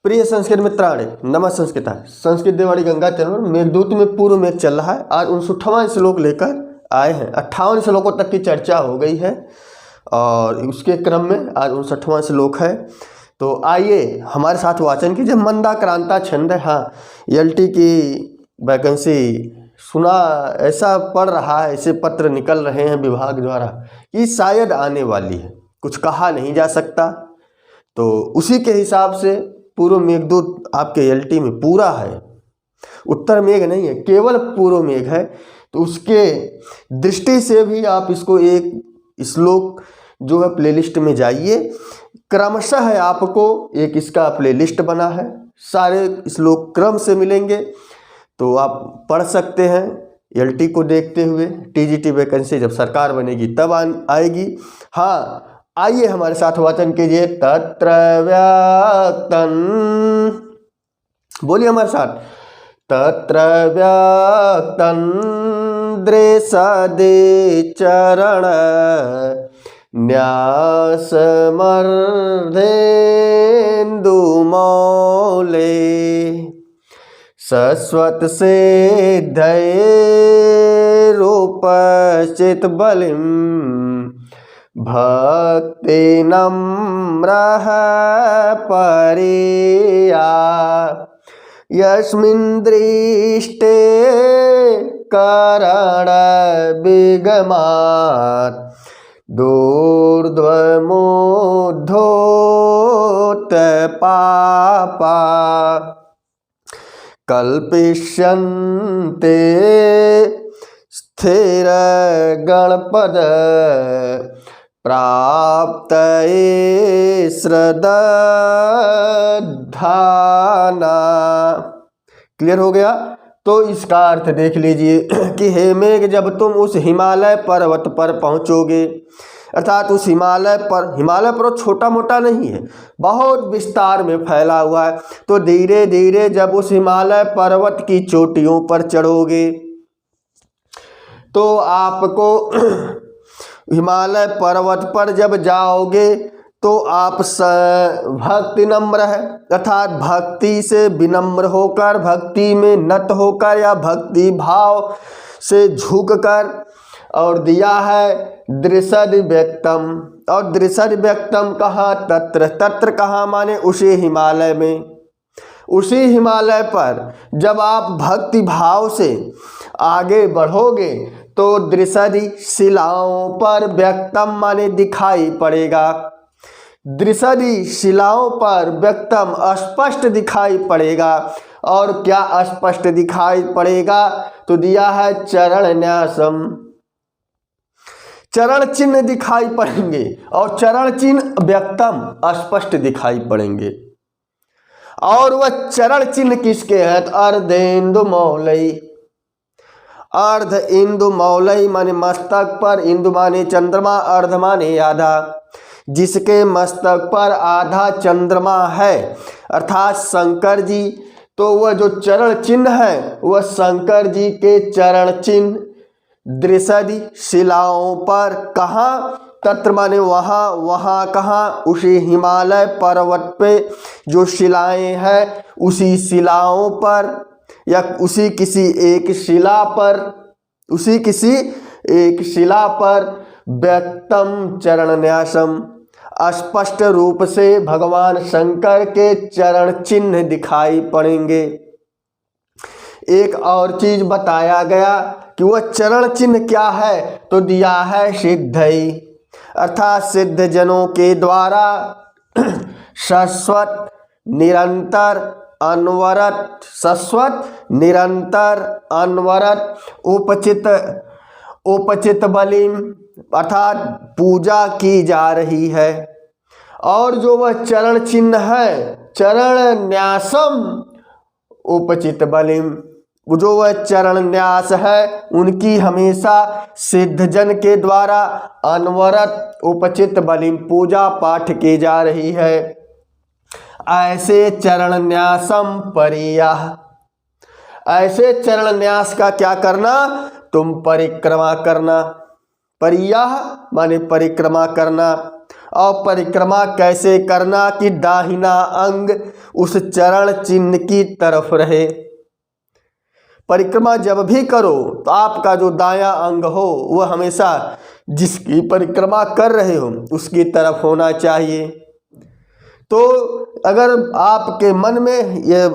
प्रिय संस्कृत मित्राणे नमः संस्कृता संस्कृत देवाड़ी गंगा चैनल मेघदूत में पूर्व मेघ चल रहा है। आज 59वां श्लोक लेकर आए हैं। 58 श्लोकों तक की चर्चा हो गई है और उसके क्रम में आज 59वां श्लोक है। तो आइए हमारे साथ वाचन कीजिए। मंदाक्रांता छंद है। हाँ, ELT की वैकेंसी सुना ऐसा पड़ रहा है, ऐसे पत्र निकल रहे हैं विभाग द्वारा कि शायद आने वाली है, कुछ कहा नहीं जा सकता। तो उसी के हिसाब से पूर्व मेघदूत आपके ELT में पूरा है, उत्तर मेघ नहीं है, केवल पूर्व मेघ है। तो उसके दृष्टि से भी आप इसको एक श्लोक जो है प्लेलिस्ट में जाइए। क्रमशः है आपको एक इसका प्लेलिस्ट बना है, सारे श्लोक क्रम से मिलेंगे तो आप पढ़ सकते हैं। ELT को देखते हुए TGT वैकेंसी जब सरकार बनेगी तब आएगी। हाँ, आइए हमारे साथ वाचन कीजिए। तत्र व्याक्तन, बोलिए हमारे साथ। तत्र व्याक्तन दृसदे चरण न्यासमर्धेन्दुमौले शश्वत सिद्धैरूपचित बलिं भक्ति नम्रः परिया यस्मिन् दृष्टे करण विगमात् दूर्ध्वमूर्धोत पापा कल्पिष्यन्ते स्थिर गणपद प्राप्त श्रद्धाना। क्लियर हो गया? तो इसका अर्थ देख लीजिए कि हे मेघ, जब तुम उस हिमालय पर्वत पर पहुंचोगे, अर्थात उस हिमालय पर्वत छोटा मोटा नहीं है, बहुत विस्तार में फैला हुआ है। तो धीरे धीरे जब उस हिमालय पर्वत की चोटियों पर चढ़ोगे तो आपको हिमालय पर्वत पर जब जाओगे तो आप भक्ति नम्र है, अर्थात भक्ति से विनम्र होकर, भक्ति में नत होकर या भक्ति भाव से झुककर, और दिया है दृसद व्यक्तम। और दृसद व्यक्तम कहाँ? तत्र कहाँ माने उसी हिमालय में, उसी हिमालय पर जब आप भक्ति भाव से आगे बढ़ोगे तो दृसदि शिलाओं पर, व्यक्तम माने दिखाई पड़ेगा, दृसदि शिलाओं पर व्यक्तम स्पष्ट दिखाई पड़ेगा। और क्या स्पष्ट दिखाई पड़ेगा? तो दिया है चरण न्यासम, चरण चिन्ह दिखाई पड़ेंगे और चरण चिन्ह व्यक्तम स्पष्ट दिखाई पड़ेंगे। और वह चरण चिन्ह किसके हैं? अर्धेन्दु मौलई। अर्ध इंदु मौलई माने मस्तक पर, इंदु माने चंद्रमा, अर्ध माने आधा, जिसके मस्तक पर आधा चंद्रमा है अर्थात शंकर जी। तो वह जो चरण चिन्ह है वह शंकर जी के चरण चिन्ह दृसदि शिलाओं पर, कहाँ? तत्र माने वहाँ, वहाँ कहाँ? उसी हिमालय पर्वत पे जो शिलाएं हैं उसी शिलाओं पर या उसी किसी एक शिला पर, उसी किसी एक शिला पर व्यक्तम चरण न्यासम, स्पष्ट रूप से भगवान शंकर के चरण चिन्ह दिखाई पड़ेंगे। एक और चीज बताया गया कि वह चरण चिन्ह क्या है? तो दिया है सिद्धई, अर्थात सिद्ध जनों के द्वारा शाश्वत निरंतर अनवरत, शाश्वत निरंतर अनवरत उपचित बलिम, अर्थात पूजा की जा रही है। और जो वह चरण चिन्ह है चरण न्यासम उपचित बलिम, जो वह चरण न्यास है उनकी हमेशा सिद्धजन के द्वारा अनवरत उपचित बलिम पूजा पाठ की जा रही है। ऐसे चरण न्यासम परिया, ऐसे चरण न्यास का क्या करना? तुम परिक्रमा करना। परिया माने परिक्रमा करना। और परिक्रमा कैसे करना कि दाहिना अंग उस चरण चिन्ह की तरफ रहे। परिक्रमा जब भी करो तो आपका जो दायां अंग हो वह हमेशा जिसकी परिक्रमा कर रहे हो उसकी तरफ होना चाहिए। तो अगर आपके मन में यह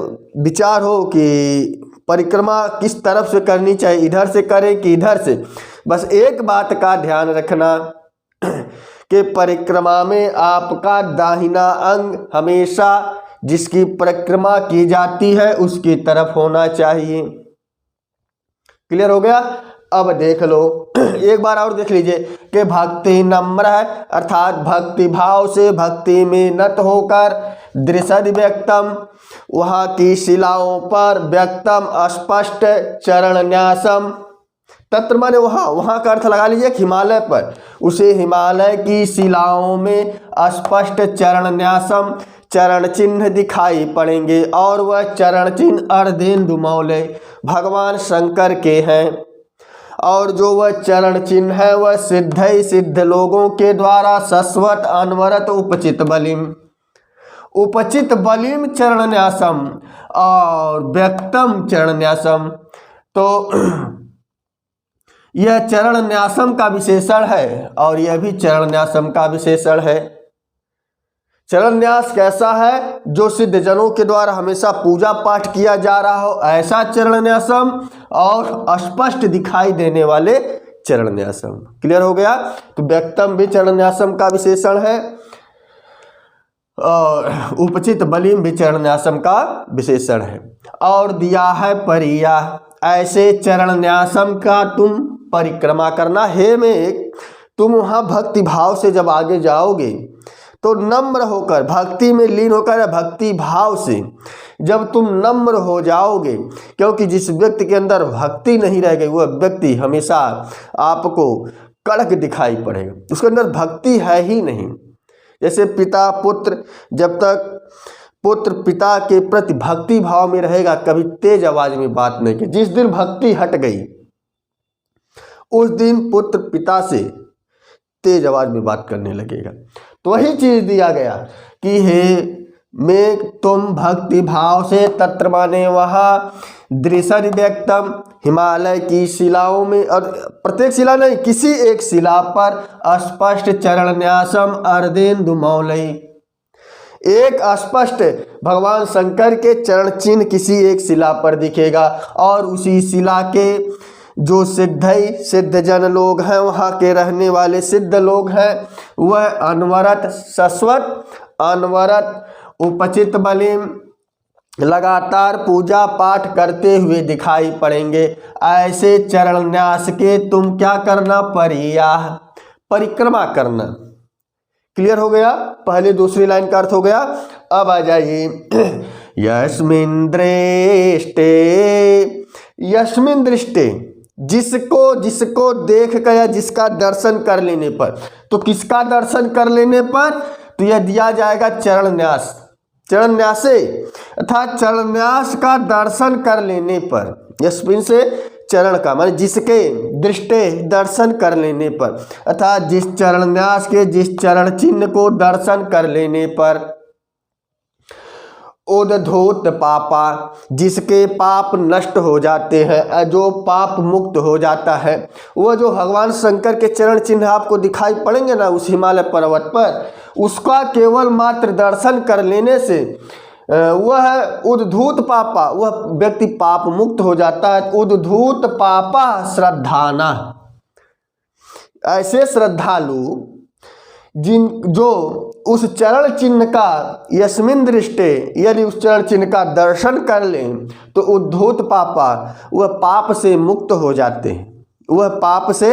विचार हो कि परिक्रमा किस तरफ से करनी चाहिए, इधर से करें कि इधर से, बस एक बात का ध्यान रखना कि परिक्रमा में आपका दाहिना अंग हमेशा जिसकी परिक्रमा की जाती है उसकी तरफ होना चाहिए। क्लियर हो गया? अब देख लो, एक बार और देख लीजिए कि भक्ति नम्र है, अर्थात भक्ति भाव से भक्ति में नत होकर दृशद व्यक्तम, वहाँ की शिलाओं पर व्यक्तम स्पष्ट चरण न्यासम, तत्र माने वहाँ का अर्थ लगा लीजिए हिमालय पर, उसे हिमालय की शिलाओं में स्पष्ट चरण न्यासम चरण चिन्ह दिखाई पड़ेंगे और वह चरण चिन्ह अर्धेन्दु मौले भगवान शंकर के हैं। और जो वह चरण चिन्ह है वह सिद्ध लोगों के द्वारा शश्वत अनवरत उपचित बलिम चरण न्यासम और व्यक्तम चरण न्यासम। तो यह चरण न्यासम का विशेषण है और यह भी चरण न्यासम का विशेषण है। चरण न्यास कैसा है? जो सिद्ध जनों के द्वारा हमेशा पूजा पाठ किया जा रहा हो ऐसा चरण न्यासम और स्पष्ट दिखाई देने वाले चरण न्यासम। क्लियर हो गया? तो व्यक्तम भी चरण न्यासम का विशेषण है और उपचित बलिम भी चरण न्यासम का विशेषण है। और दिया है परिया, ऐसे चरण न्यासम का तुम परिक्रमा करना। हे में तुम वहाँ भक्ति भाव से जब आगे जाओगे तो नम्र होकर, भक्ति में लीन होकर, भक्ति भाव से जब तुम नम्र हो जाओगे, क्योंकि जिस व्यक्ति के अंदर भक्ति नहीं रह गई वह व्यक्ति हमेशा आपको कड़क दिखाई पड़ेगा, उसके अंदर भक्ति है ही नहीं। जैसे पिता पुत्र, जब तक पुत्र पिता के प्रति भक्ति भाव में रहेगा कभी तेज आवाज में बात नहीं की, जिस दिन भक्ति हट गई उस दिन पुत्र पिता से तेज आवाज में बात करने लगेगा। तो वही चीज दिया गया कि हे में तुम भक्ति भाव से तत्र माने वहाँ दृशद व्यक्तम, हिमालय की शिलाओं में, और प्रत्येक शिला नहीं किसी एक शिला पर स्पष्ट चरण न्यासम अर्धेन्दु मौलई, एक स्पष्ट भगवान शंकर के चरण चिन्ह किसी एक शिला पर दिखेगा और उसी शिला के जो सिद्ध जन लोग हैं, वहाँ के रहने वाले सिद्ध लोग हैं, वह अनवरत शश्वत अनवरत उपचित बलिम लगातार पूजा पाठ करते हुए दिखाई पड़ेंगे। ऐसे चरण न्यास के तुम क्या करना? परिक्रमा करना। क्लियर हो गया? पहले दूसरी लाइन का अर्थ हो गया। अब आ जाइए यस्मिन् दृष्टे, जिसको देख कर या जिसका दर्शन कर लेने पर। तो किसका दर्शन कर लेने पर? तो यह दिया जाएगा चरण न्यास, चरण न्यासे, अर्थात चरण न्यास का दर्शन कर लेने पर। यस्मिन से चरण का माने जिसके, दृष्टे दर्शन कर लेने पर, अर्थात जिस चरण न्यास के जिस चरण चिन्ह को दर्शन कर लेने पर। उद्धूत पापा, जिसके पाप नष्ट हो जाते हैं, जो पाप मुक्त हो जाता है, वह जो भगवान शंकर के चरण चिन्ह आपको दिखाई पड़ेंगे ना उस हिमालय पर्वत पर, उसका केवल मात्र दर्शन कर लेने से वह उद्धूत पापा, वह व्यक्ति पाप मुक्त हो जाता है। उद्धूत पापा श्रद्धाना, ऐसे श्रद्धालु जो उस चरण चिन्ह का यस्मिन् दृष्टे, यदि उस चरण चिन्ह का दर्शन कर लें तो उद्धूत पापा, वह पाप से मुक्त हो जाते हैं, वह पाप से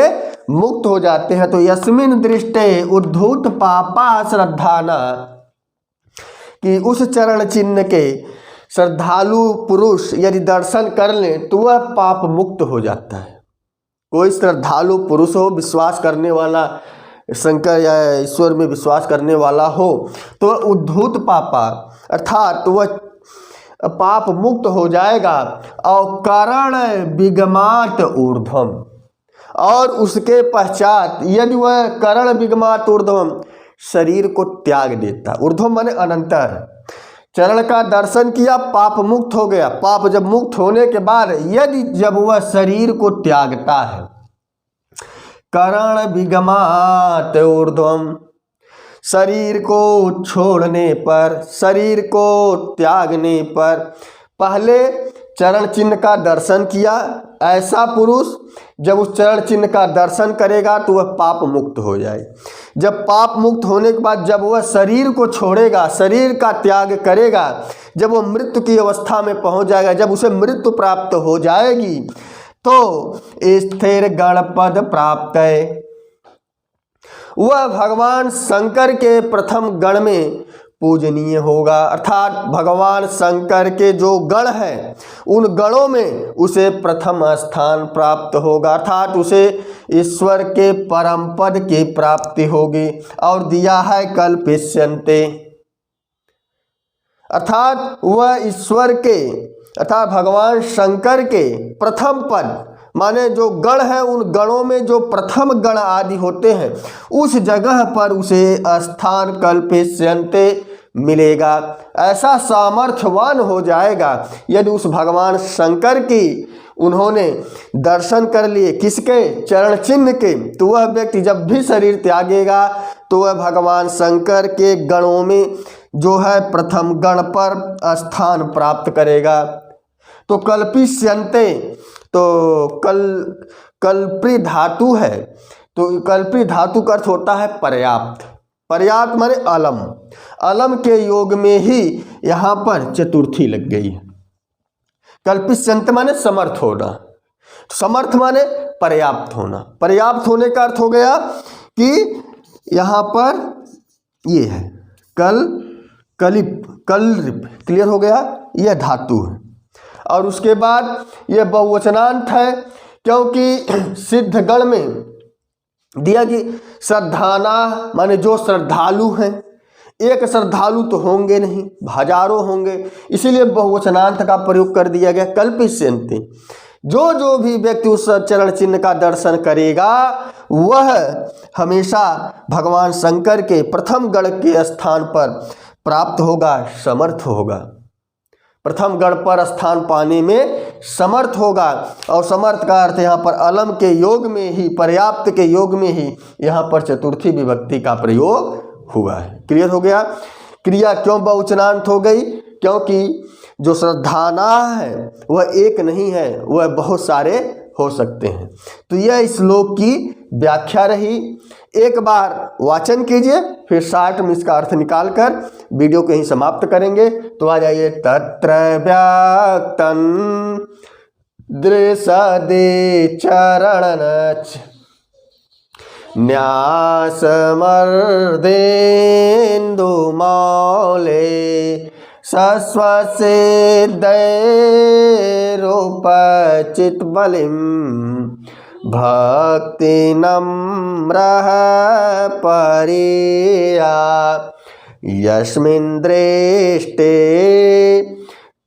मुक्त हो जाते हैं। तो यस्मिन् दृष्टे उद्धूत पापा श्रद्धाना, कि उस चरण चिन्ह के श्रद्धालु पुरुष यदि दर्शन कर लें तो वह पाप मुक्त हो जाता है। कोई श्रद्धालु पुरुष हो, विश्वास करने वाला, शंकर या ईश्वर में विश्वास करने वाला हो, तो उद्धूत पापा अर्थात वह पाप मुक्त हो जाएगा। और करण विगमात ऊर्ध्वम, और उसके पश्चात यदि वह करण विगमात ऊर्ध्वम शरीर को त्याग देता। ऊर्ध्वम माने अनंतर। चरण का दर्शन किया, पाप मुक्त हो गया। पाप जब मुक्त होने के बाद यदि जब वह शरीर को त्यागता है, करण विगमात ऊर्ध्वम, शरीर को छोड़ने पर, शरीर को त्यागने पर, पहले चरण चिन्ह का दर्शन किया, ऐसा पुरुष जब उस चरण चिन्ह का दर्शन करेगा तो वह पाप मुक्त हो जाए। जब पाप मुक्त होने के बाद जब वह शरीर को छोड़ेगा, शरीर का त्याग करेगा, जब वह मृत्यु की अवस्था में पहुंच जाएगा, जब उसे मृत्यु प्राप्त हो जाएगी तो स्थिर गणपद प्राप्त है। वह भगवान शंकर के प्रथम गण में पूजनीय होगा। अर्थात भगवान शंकर के जो गण हैं उन गणों में उसे प्रथम स्थान प्राप्त होगा। अर्थात उसे ईश्वर के परम पद की प्राप्ति होगी। और दिया है कल्पिष्यन्ते, अर्थात वह ईश्वर के अर्थात भगवान शंकर के प्रथम पद माने जो गण है, उन गणों में जो प्रथम गण आदि होते हैं उस जगह पर उसे स्थान कल्पिष्यन्ते मिलेगा। ऐसा सामर्थ्यवान हो जाएगा यदि उस भगवान शंकर की उन्होंने दर्शन कर लिए, किसके? चरण चिन्ह के, तो वह व्यक्ति जब भी शरीर त्यागेगा तो वह भगवान शंकर के गणों में जो है प्रथम गण पर स्थान प्राप्त करेगा। तो कल्पिष्यन्ते तो कल्पि धातु है, तो कल्पि धातु का अर्थ होता है पर्याप्त। पर्याप्त माने अलम, अलम के योग में ही यहाँ पर चतुर्थी लग गई है। कल्पिष्यन्ते माने समर्थ होना, समर्थ माने पर्याप्त होना। पर्याप्त होने का अर्थ हो गया कि यहाँ पर ये है कलिप, क्लियर हो गया, यह धातु है। और उसके बाद यह बहुवचनांत है, क्योंकि सिद्ध गण में दिया कि श्रद्धाना माने जो श्रद्धालु हैं। एक श्रद्धालु तो होंगे नहीं, हजारों होंगे, इसीलिए बहुवचनांत का प्रयोग कर दिया गया कल्पिष्यन्ते। जो भी व्यक्ति उस चरण चिन्ह का दर्शन करेगा वह हमेशा भगवान शंकर के प्रथम गण के स्थान पर प्राप्त होगा, समर्थ होगा। प्रथम गण पर स्थान पाने में समर्थ होगा। और समर्थ का अर्थ यहाँ पर अलम के योग में ही, पर्याप्त के योग में ही यहाँ पर चतुर्थी विभक्ति का प्रयोग हुआ है। क्लियर हो गया? क्रिया क्यों बहुवचनांत हो गई? क्योंकि जो श्रद्धाना है वह एक नहीं है, वह बहुत सारे हो सकते हैं। तो यह श्लोक की व्याख्या रही। एक बार वाचन कीजिए, फिर शार्ट में इसका अर्थ निकालकर वीडियो को यहीं समाप्त करेंगे। तो आ जाइए। तत्र व्याक्तन दृसदे चरणनच न्यासमर्देन्दुमौले सस्वसिद्धैरुपचितबलिं भक्तिनम्रः परिया यस्मिन् दृष्टे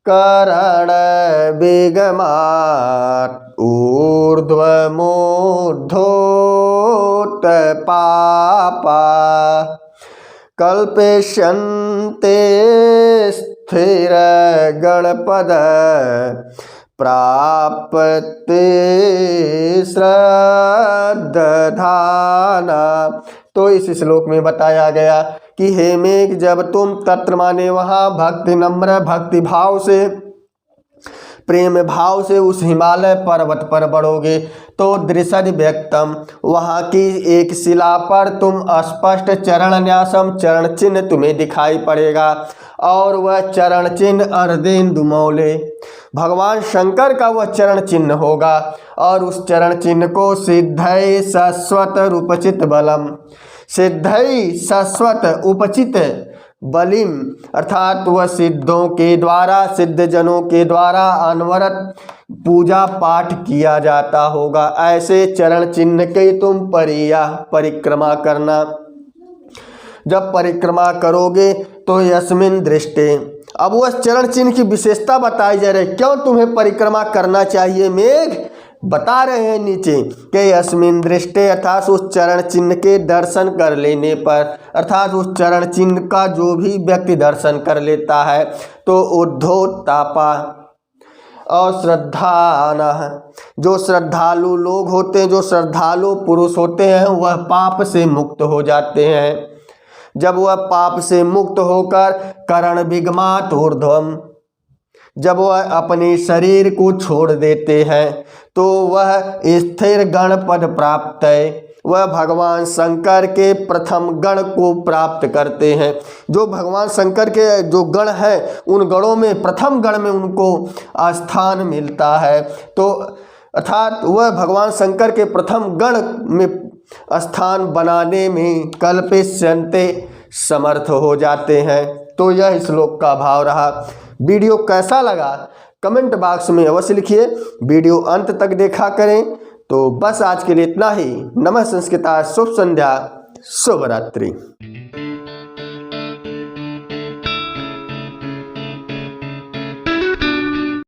करणविगमात् ऊर्ध्वमूर्धोत्पापा कल्पिष्यन्ते स्थिरगणपद प्राप्ते श्रद्धाना। तो इस श्लोक में बताया गया कि हे मेघ, जब तुम तत्र माने वहाँ भक्ति नम्र भक्ति भाव से, प्रेम भाव से उस हिमालय पर्वत पर बढ़ोगे तो दृशद व्यक्तम, वहाँ की एक शिला पर तुम स्पष्ट चरण न्यासम, चरण चिन्ह तुम्हें दिखाई पड़ेगा। और वह चरण चिन्ह अर्धेन्दुमौले, भगवान शंकर का वह चरण चिन्ह होगा। और उस चरण चिन्ह को सिद्धै शाश्वत उपचित बलम, सिद्धै शाश्वत उपचित बलिम, अर्थात वह सिद्धों के द्वारा, सिद्ध जनों के द्वारा अनवरत पूजा पाठ किया जाता होगा। ऐसे चरण चिन्ह के तुम परिक्रमा करना। जब परिक्रमा करोगे तो यस्मिन् दृष्टे, अब वह चरण चिन्ह की विशेषता बताई जा रही है। क्यों तुम्हें परिक्रमा करना चाहिए मेघ? बता रहे हैं नीचे कि अस्मिन दृष्टे अर्थात उस चरण चिन्ह के दर्शन कर लेने पर, अर्थात उस चरण चिन्ह का जो भी व्यक्ति दर्शन कर लेता है तो उद्धोत्तापा और श्रद्धानः, जो श्रद्धालु लोग होते हैं, जो श्रद्धालु पुरुष होते हैं, वह पाप से मुक्त हो जाते हैं। जब वह पाप से मुक्त होकर करण विगमात ऊर्ध्वम, जब वह अपने शरीर को छोड़ देते हैं तो वह स्थिर गण पद प्राप्त है, वह भगवान शंकर के प्रथम गण को प्राप्त करते हैं। जो भगवान शंकर के जो गण हैं उन गणों में प्रथम गण में उनको स्थान मिलता है। तो अर्थात वह भगवान शंकर के प्रथम गण में स्थान बनाने में कल्पेष्यन्ते समर्थ हो जाते हैं। तो यह श्लोक का भाव रहा। वीडियो कैसा लगा कमेंट बॉक्स में अवश्य लिखिए। वीडियो अंत तक देखा करें। तो बस आज के लिए इतना ही। नमः संस्कृता, शुभ संध्या, शुभ रात्रि।